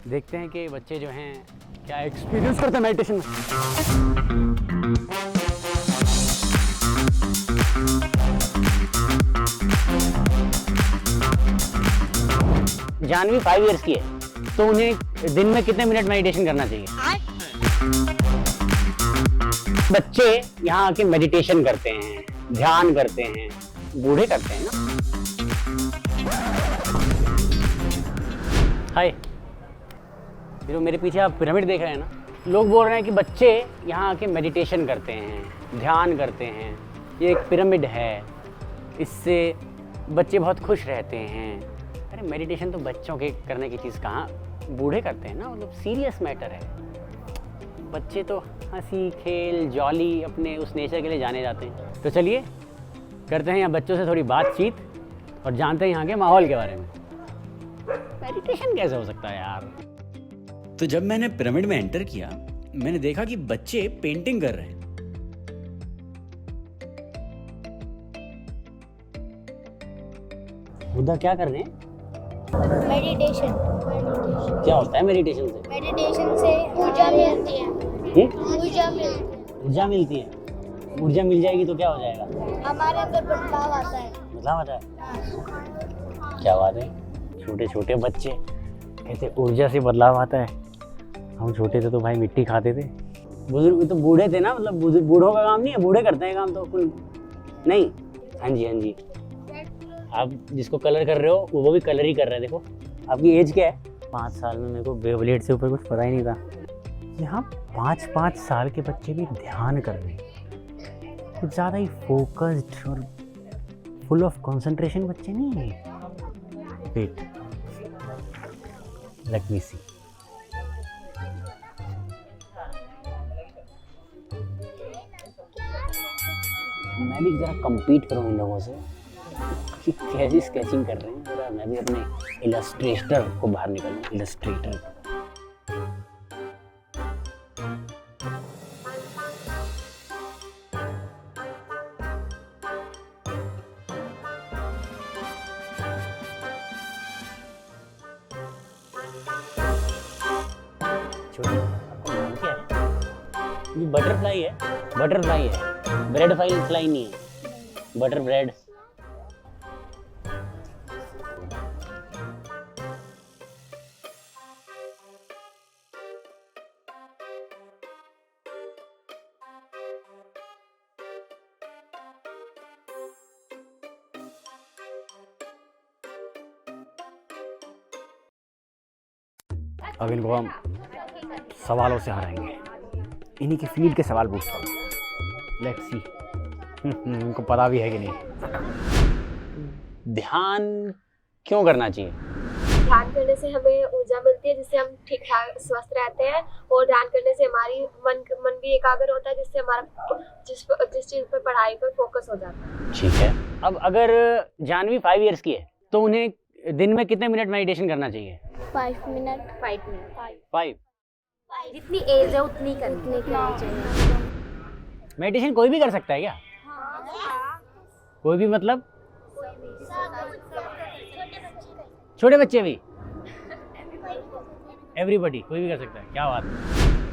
देखते हैं कि बच्चे जो हैं क्या एक्सपीरियंस करते हैं मेडिटेशन में। जानवी 5 इयर्स की है, तो उन्हें दिन में कितने मिनट मेडिटेशन करना चाहिए? बच्चे यहाँ आके मेडिटेशन करते हैं, ध्यान करते हैं, बूढ़े करते हैं ना। हाय, जो मेरे पीछे आप पिरामिड देख रहे हैं ना, लोग बोल रहे हैं कि बच्चे यहाँ आके मेडिटेशन करते हैं, ध्यान करते हैं। ये एक पिरामिड है, इससे बच्चे बहुत खुश रहते हैं। अरे मेडिटेशन तो बच्चों के करने की चीज़ कहाँ, बूढ़े करते हैं ना, मतलब सीरियस मैटर है। बच्चे तो हंसी खेल जॉली अपने उस नेचर के लिए जाने जाते हैं। तो चलिए करते हैं यहाँ बच्चों से थोड़ी बातचीत और जानते हैं यहाँ के माहौल के बारे में। मेडिटेशन कैसे हो सकता है यार? तो जब मैंने पिरामिड में एंटर किया, मैंने देखा कि बच्चे पेंटिंग कर रहे हैं। उधर क्या कर रहे हैं? मेडिटेशन। क्या होता है मेडिटेशन से? मेडिटेशन से ऊर्जा मिलती है। ऊर्जा मिलती है। ऊर्जा मिलती है। ऊर्जा मिल जाएगी तो क्या हो जाएगा? हमारे अंदर बदलाव आता है। बदलाव आता है? क्या बात है, छोटे छोटे बच्चे कहते ऊर्जा से बदलाव आता है। हम छोटे थे तो भाई मिट्टी खाते थे। बुजुर्ग तो बूढ़े थे ना, मतलब बूढ़ों का काम नहीं है, बूढ़े करते हैं काम तो नहीं। हाँ जी, हाँ जी। आप जिसको कलर कर रहे हो वो भी कलर ही कर रहा है। देखो आपकी एज क्या है? 5 साल में मेरे को बेब्लेड से ऊपर कुछ पता ही नहीं था। यहाँ 5-5 साल के बच्चे भी ध्यान कर रहे हैं। कुछ ज़्यादा ही फोकस्ड और फुल ऑफ कंसंट्रेशन बच्चे नहीं हैं। वेट, लेट मी सी। मैं भी ज़रा compete करूँ इन लोगों से कि कैसी स्केचिंग कर रहे हैं। ज़रा मैं भी अपने इलस्ट्रेटर को बाहर निकालूँ। इलस्ट्रेटर छोटे, आपका नाम क्या है? ये बटरफ्लाई है, बटरफ्लाई है, ब्रेड फ्लाई नहीं है, बटर ब्रेड। अब इनको हम सवालों से हराएंगे। इन्हीं की फील्ड के सवाल पूछता हूँ। लेट्स सी इनको पता भी है कि नहीं। ध्यान क्यों करना चाहिए? ध्यान करने से हमें ऊर्जा मिलती है, जिससे हम ठीक ठाक स्वस्थ रहते हैं। और ध्यान करने से हमारी मन भी एकाग्र होता है, जिससे हमारा जिस चीज़ पर पढ़ाई पर फोकस हो जाता है। ठीक है। अब अगर जानवी 5 इयर्स की है तो उन्हें दिन में कितने मिनट मेडिटेशन करना चाहिए? 5 मिनट। 5। जितनी एज है उतनी करनी चाहिए। मेडिटेशन कोई भी कर सकता है क्या? कोई भी मतलब? छोटे बच्चे भी? एवरीबॉडी, कोई भी कर सकता है। क्या बात है।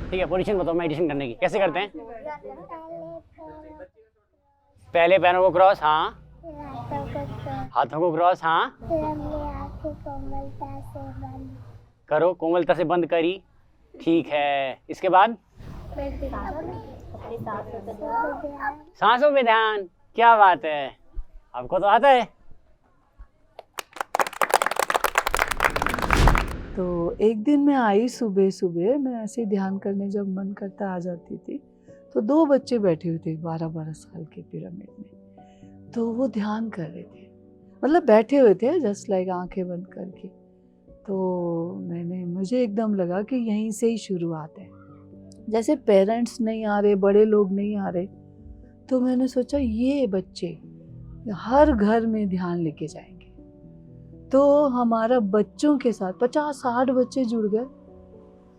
ठीक है, पोजीशन बताओ मेडिटेशन करने की कैसे करते हैं? पहले पैरों को क्रॉस, हाँ। हाथों को क्रॉस, हाँ। करो, कोमलता से बंद करी। ठीक है, इसके बाद सांसों पे ध्यान। क्या बात है, आपको तो आता है। तो एक दिन मैं आई सुबह सुबह, मैं ऐसे ध्यान करने जब मन करता आ जाती थी, तो 2 बच्चे बैठे हुए थे 12-12 साल के पिरामिड में। तो वो ध्यान कर रहे थे, मतलब बैठे हुए थे जस्ट लाइक आंखें बंद करके। तो मुझे एकदम लगा कि यहीं से ही शुरुआत है। जैसे पेरेंट्स नहीं आ रहे, बड़े लोग नहीं आ रहे, तो मैंने सोचा ये बच्चे हर घर में ध्यान लेके जाएंगे। तो हमारा बच्चों के साथ 50-60 बच्चे जुड़ गए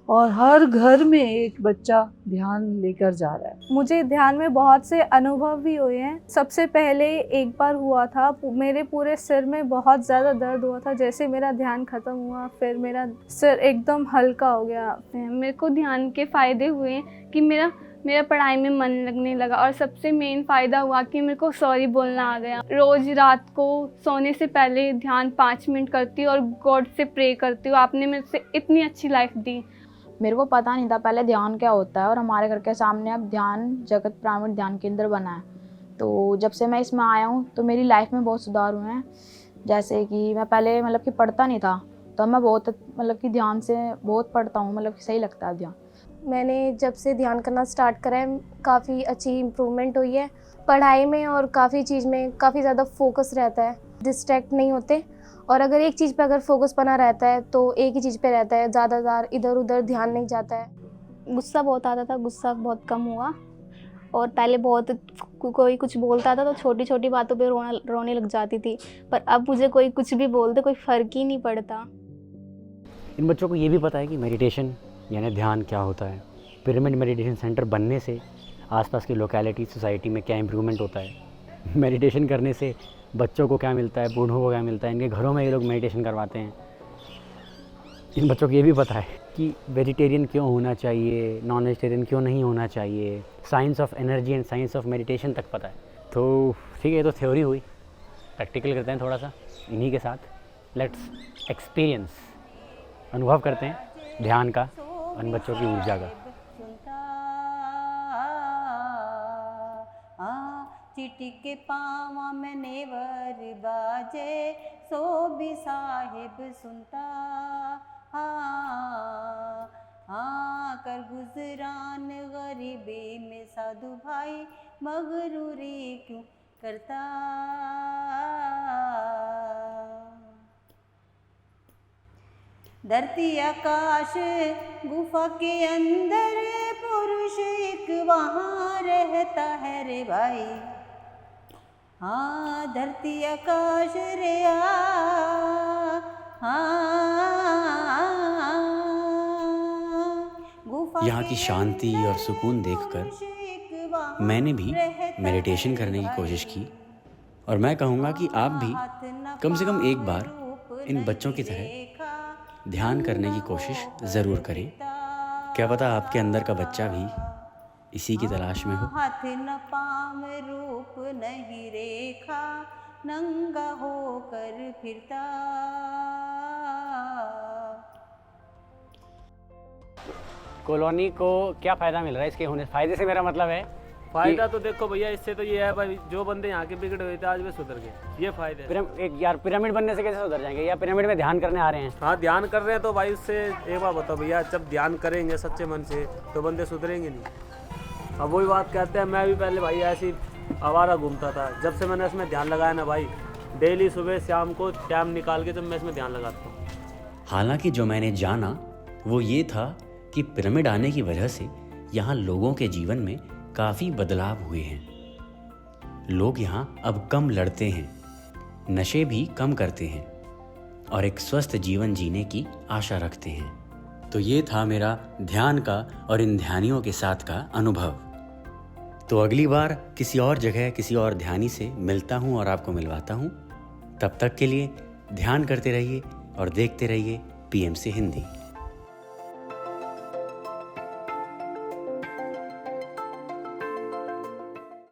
और हर घर में एक बच्चा ध्यान लेकर जा रहा है। मुझे ध्यान में बहुत से अनुभव भी हुए हैं। सबसे पहले एक बार हुआ था, मेरे पूरे सिर में बहुत ज़्यादा दर्द हुआ था। जैसे मेरा ध्यान ख़त्म हुआ, फिर मेरा सिर एकदम हल्का हो गया। मेरे को ध्यान के फ़ायदे हुए कि मेरा पढ़ाई में मन लगने लगा, और सबसे मेन फ़ायदा हुआ कि मेरे को सॉरी बोलना आ गया। रोज़ रात को सोने से पहले ध्यान 5 मिनट करती हूँ और गॉड से प्रे करती हूँ। आपने मेरे से इतनी अच्छी लाइफ दी। मेरे को पता नहीं था पहले ध्यान क्या होता है, और हमारे घर के सामने अब ध्यान जगत पिरामिड ध्यान केंद्र बना है। तो जब से मैं इसमें आया हूँ तो मेरी लाइफ में बहुत सुधार हुए हैं। जैसे कि मैं पहले मतलब कि पढ़ता नहीं था, तो मैं बहुत मतलब कि ध्यान से बहुत पढ़ता हूँ, मतलब कि सही लगता है ध्यान। मैंने जब से ध्यान करना स्टार्ट करा है, काफ़ी अच्छी इम्प्रूवमेंट हुई है पढ़ाई में, और काफ़ी चीज़ में काफ़ी ज़्यादा फोकस रहता है, डिस्ट्रैक्ट नहीं होते। और अगर एक चीज़ पे अगर फोकस बना रहता है तो एक ही चीज़ पे रहता है, ज़्यादातर इधर उधर ध्यान नहीं जाता है। गुस्सा बहुत आता था, गुस्सा बहुत कम हुआ। और पहले बहुत कोई कुछ बोलता था तो छोटी छोटी बातों पे रोने लग जाती थी, पर अब मुझे कोई कुछ भी बोल दे कोई फ़र्क ही नहीं पड़ता। इन बच्चों को ये भी पता है कि मेडिटेशन यानी ध्यान क्या होता है। पिरामिड मेडिटेशन सेंटर बनने से आसपास की लोकेलिटी सोसाइटी में क्या इम्प्रूवमेंट होता है। मेडिटेशन करने से बच्चों को क्या मिलता है, बूढ़ों को क्या मिलता है, इनके घरों में ये लोग मेडिटेशन करवाते हैं। इन बच्चों को ये भी पता है कि वेजिटेरियन क्यों होना चाहिए, नॉन वेजिटेरियन क्यों नहीं होना चाहिए। Science of energy and science of meditation तक पता है। तो ठीक है, ये तो थ्योरी हुई, प्रैक्टिकल करते हैं थोड़ा सा इन्हीं के साथ। लेट्स एक्सपीरियंस, अनुभव करते हैं ध्यान का, उन बच्चों की ऊर्जा का। चिटिके पावा में नेवर बाजे, सो भी साहिब सुनता। कर गुजरान गरीबी में साधु भाई, मगरूरी क्यों करता। धरती आकाश गुफा के अंदर पुरुष एक वहाँ रहता है रे भाई। हाँ धरती आकाश रे यहाँ की शांति और सुकून देखकर मैंने भी मेडिटेशन करने की कोशिश की, और मैं कहूँगा कि आप भी कम से कम एक बार इन बच्चों की तरह ध्यान करने की कोशिश ज़रूर करें। क्या पता आपके अंदर का बच्चा भी इसी की तलाश में हो। हाथ न पाम रूप नहीं रेखा, नंगा होकर फिरता। कॉलोनी को क्या फ़ायदा मिल रहा है इसके होने? फ़ायदे से मेरा मतलब है फ़ायदा तो देखो भैया, इससे तो ये है भाई, जो बंदे यहाँ के बिगड़े हुए थे आज वे सुधर गए, ये फ़ायदे। एक यार पिरामिड बनने से कैसे सुधर जाएंगे? या पिरामिड में ध्यान करने आ रहे हैं? हाँ ध्यान कर रहे हैं तो भाई उससे एक बात बताओ भैया, जब ध्यान करेंगे सच्चे मन से तो बंदे सुधरेंगे नहीं। अब वही बात कहते हैं, मैं भी पहले भाई ऐसी आवारा घूमता था, जब से मैंने इसमें ध्यान लगाया ना भाई, डेली सुबह शाम को टाइम निकाल के जब मैं इसमें ध्यान लगाता हूँ। हालांकि जो मैंने जाना वो ये था कि पिरामिड आने की वजह से यहाँ लोगों के जीवन में काफ़ी बदलाव हुए हैं। लोग यहाँ अब कम लड़ते हैं, नशे भी कम करते हैं और एक स्वस्थ जीवन जीने की आशा रखते हैं। तो ये था मेरा ध्यान का और इन ध्यानियों के साथ का अनुभव। तो अगली बार किसी और जगह किसी और ध्यानी से मिलता हूँ और आपको मिलवाता हूँ। तब तक के लिए ध्यान करते रहिए और देखते रहिए PMC हिंदी।